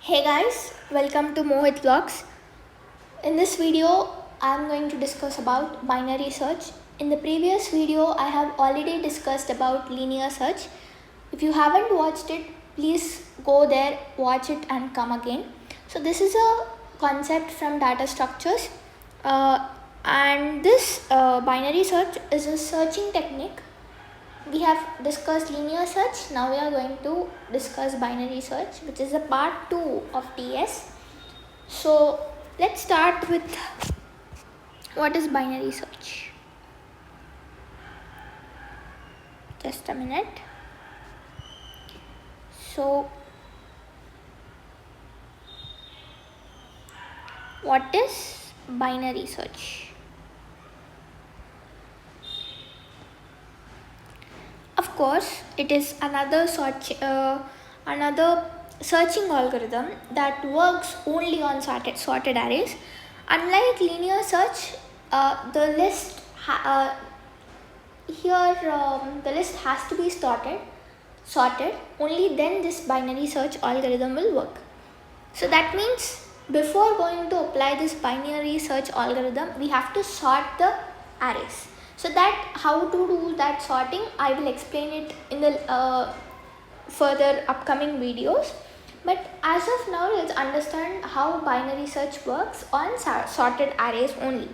Hey guys, welcome to Mohit Vlogs. In this video, I am going to discuss about binary search. In the previous video, I have already discussed about linear search. If you haven't watched it, please go there, watch it and come again. So this is a concept from data structures and this binary search is a searching technique. We have discussed linear search. Now we are going to discuss binary search, which is a part 2 of TS. So let's start with what is binary search. Just a minute. So what is binary search? Of course, it is another searching algorithm that works only on sorted arrays. Unlike linear search, the list the list has to be sorted. Only then this binary search algorithm will work. So that means before going to apply this binary search algorithm, we have to sort the arrays. So that how to do that sorting, I will explain it in the further upcoming videos. But as of now, let's understand how binary search works on sorted arrays only.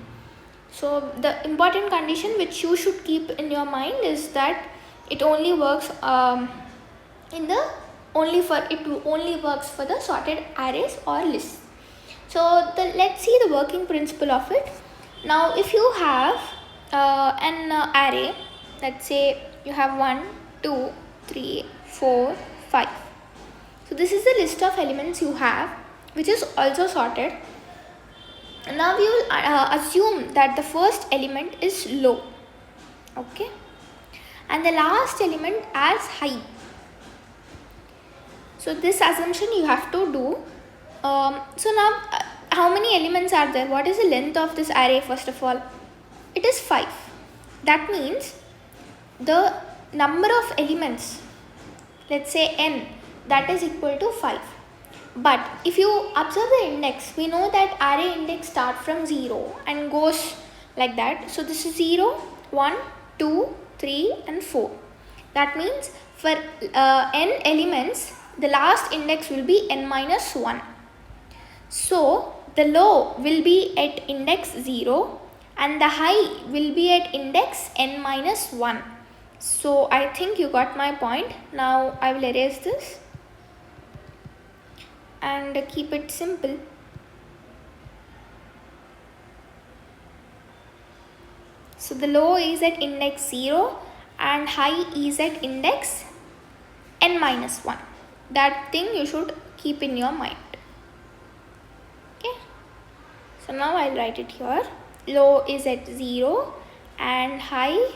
So the important condition which you should keep in your mind is that it only works only works for the sorted arrays or lists. So let's see the working principle of it. Now if you have an array, let's say you have 1, 2, 3, 4, 5. So this is the list of elements you have, which is also sorted. Now we will assume that the first element is low, okay, and the last element as high. So this assumption you have to do. So now how many elements are there? What is the length of this array? First of all, it is 5. That means the number of elements, let's say n, that is equal to 5. But if you observe the index, we know that array index start from 0 and goes like that. So this is 0, 1, 2, 3 and 4. That means for n elements, the last index will be n minus 1. So the low will be at index 0 and the high will be at index n minus 1. So I think you got my point. Now I will erase this and keep it simple. So the low is at index 0 and high is at index n minus 1. That thing you should keep in your mind. Okay. So now I'll write it here. Low is at 0 and high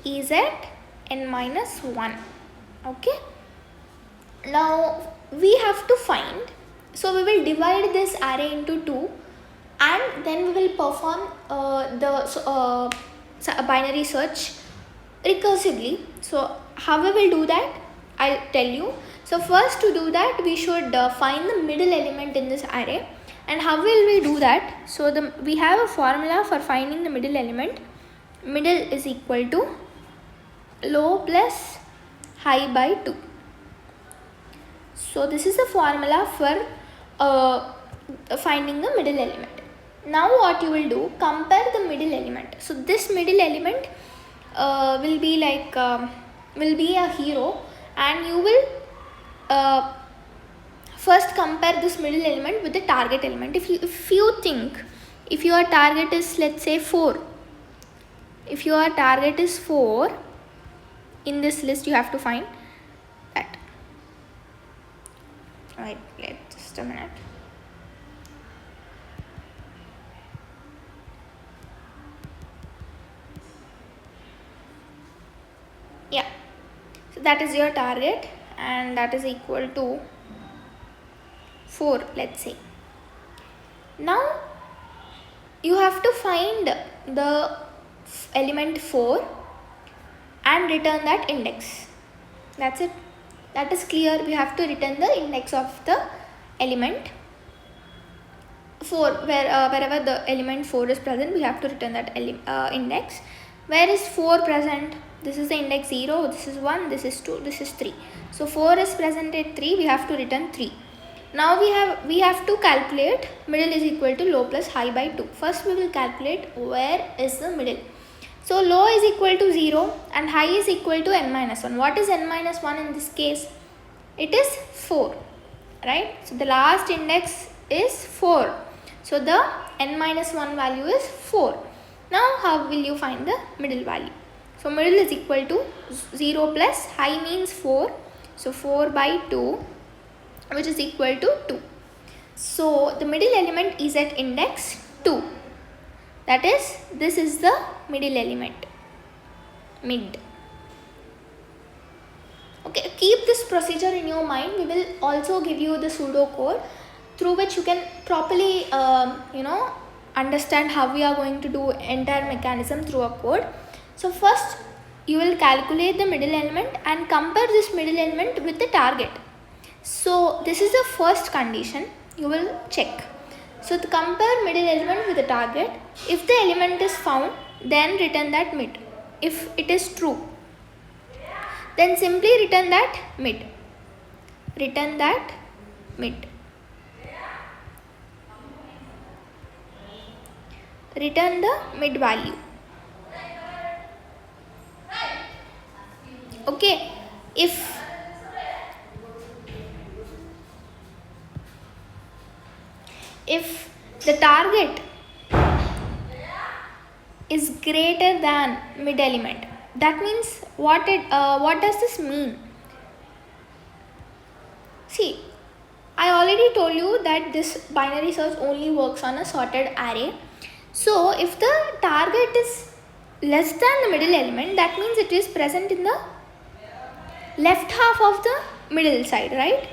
is at n minus 1. Okay. Now we have to find, so we will divide this array into 2 and then we will perform the binary search recursively. So how we will do that, I'll tell you. So first, to do that, we should find the middle element in this array. And how will we do that? So we have a formula for finding the middle element. Middle is equal to low plus high by 2. So this is the formula for finding the middle element. Now what you will do, compare the middle element. So this middle element will be like will be a hero, and you will first compare this middle element with the target element. If you think, if your target is, let's say, 4, if your target is 4 in this list, you have to find that. Wait, just a minute. Yeah, so that is your target and that is equal to 4, let's say. Now you have to find the element 4 and return that index. That's it. That is clear. We have to return the index of the element 4, wherever the element 4 is present, we have to return that index. Where is 4 present? This is the index 0, this is 1, this is 2, this is 3. So 4 is present at 3, we have to return 3. Now we have to calculate middle is equal to low plus high by 2. First we will calculate where is the middle. So low is equal to 0 and high is equal to n minus 1. What is n minus 1 in this case? It is 4, right? So the last index is 4. So the n minus 1 value is 4. Now how will you find the middle value? So middle is equal to 0 plus high means 4. So 4 by 2, which is equal to 2. So the middle element is at index 2. That is, this is the middle element, mid. Okay, keep this procedure in your mind. We will also give you the pseudo code through which you can properly understand how we are going to do entire mechanism through a code. So first you will calculate the middle element and compare this middle element with the target. So this is the first condition you will check. So to compare middle element with the target, if the element is found, then return that mid. If it is true, then simply return that mid. Return that mid. Return the mid value. Okay, if the target is greater than mid element, that means what does this mean? See, I already told you that this binary search only works on a sorted array. So if the target is less than the middle element, that means it is present in the left half of the middle side, right?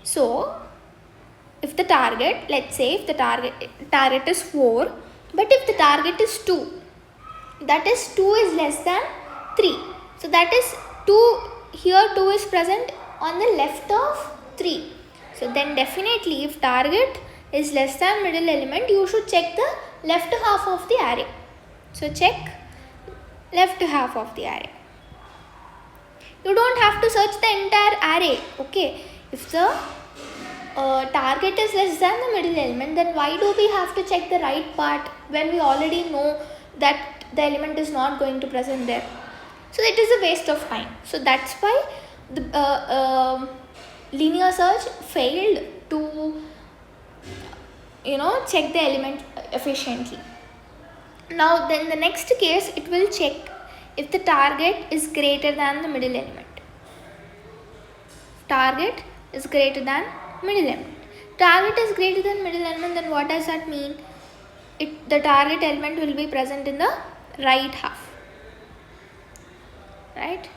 So if the target, let's say if the target is 4, but if the target is 2, that is 2 is less than 3. So that is 2, here 2 is present on the left of 3. So then definitely if target is less than middle element, you should check the left half of the array. So check left half of the array. You don't have to search the entire array. Okay, if the target is less than the middle element, then why do we have to check the right part when we already know that the element is not going to present there? So it is a waste of time. So that's why the linear search failed to check the element efficiently. Now then the next case, it will check if the target is greater than the middle element. Target is greater than middle element. Target is greater than middle element, then what does that mean? The target element will be present in the right half, right?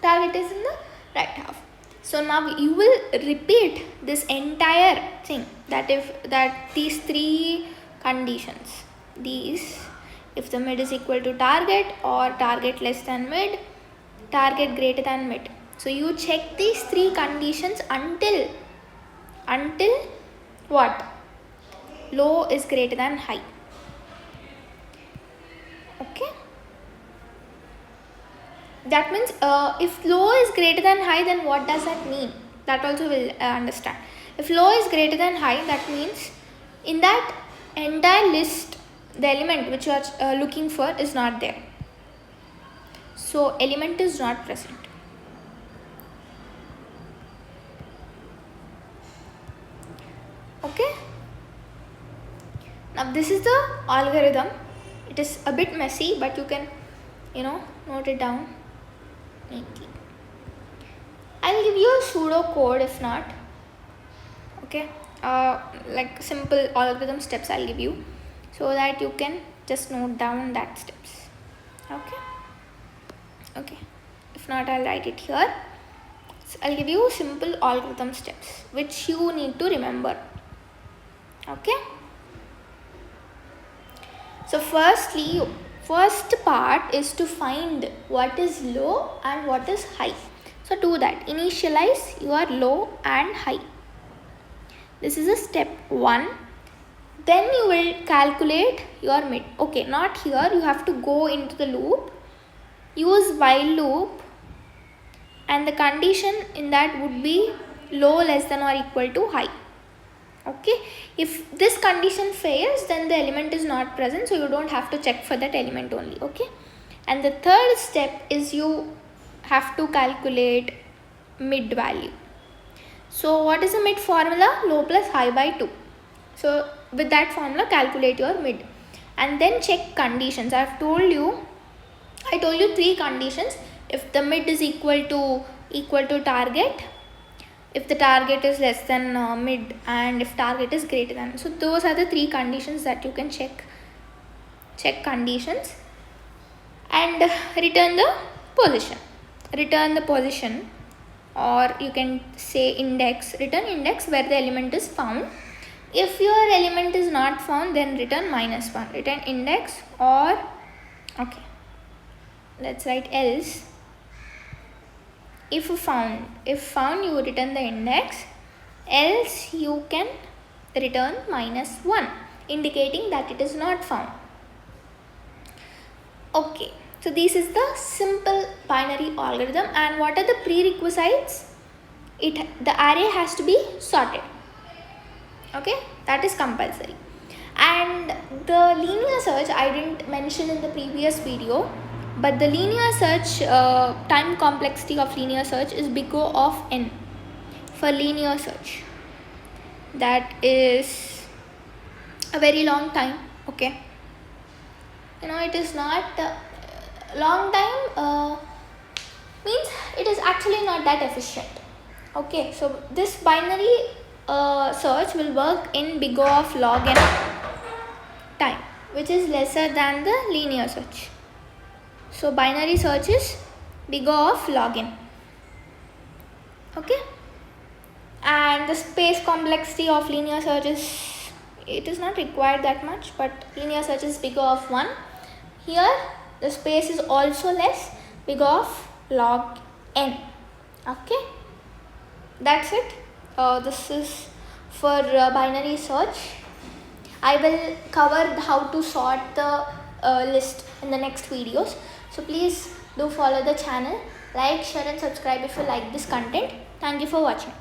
Target is in the right half. So now you will repeat this entire thing, that these 3 conditions, if the mid is equal to target or target less than mid, target greater than mid. So you check these 3 conditions until what? Low is greater than high. Okay. That means if low is greater than high, then what does that mean? That also will understand. If low is greater than high, that means in that entire list, the element which you are looking for is not there. So element is not present. Okay. Now this is the algorithm. It is a bit messy, but you can note it down neatly. I will give you a pseudo code if not. Okay, like simple algorithm steps I'll give you, so that you can just note down that steps. Okay, if not I'll write it here. So I'll give you simple algorithm steps which you need to remember. Okay, so firstly first part is to find what is low and what is high. So to that, initialize your low and high. This is a step 1. Then you will calculate your mid. Okay, not here. You have to go into the loop. Use while loop. And the condition in that would be low less than or equal to high. Okay. If this condition fails, then the element is not present. So you don't have to check for that element only. Okay. And the third step is you have to calculate mid value. So what is the mid formula? Low plus high by 2. So with that formula, calculate your mid. And then check conditions. I told you 3 conditions. If the mid is equal to target, if the target is less than mid, and if target is greater than. So those are the 3 conditions that you can check conditions, and return the position, or you can say index, return index where the element is found. If your element is not found, then return -1, return index, or okay, let's write else. If found you return the index, else you can return -1, indicating that it is not found. Okay, so this is the simple binary algorithm. And what are the prerequisites? The array has to be sorted. Okay, that is compulsory. And the linear search I didn't mention in the previous video, but the linear search time complexity of linear search is big O of n for linear search. That is a very long time. Okay, it is not long time, means it is actually not that efficient. Okay, so this binary search will work in big O of log n time, which is lesser than the linear search. So binary search is big O of log n. Okay, and the space complexity of linear search is not required that much, but linear search is big O of 1. Here the space is also less, big O of log n. Okay, that's it. This is for binary search. I will cover how to sort the list in the next videos. So please do follow the channel, like, share and subscribe if you like this content. Thank you for watching.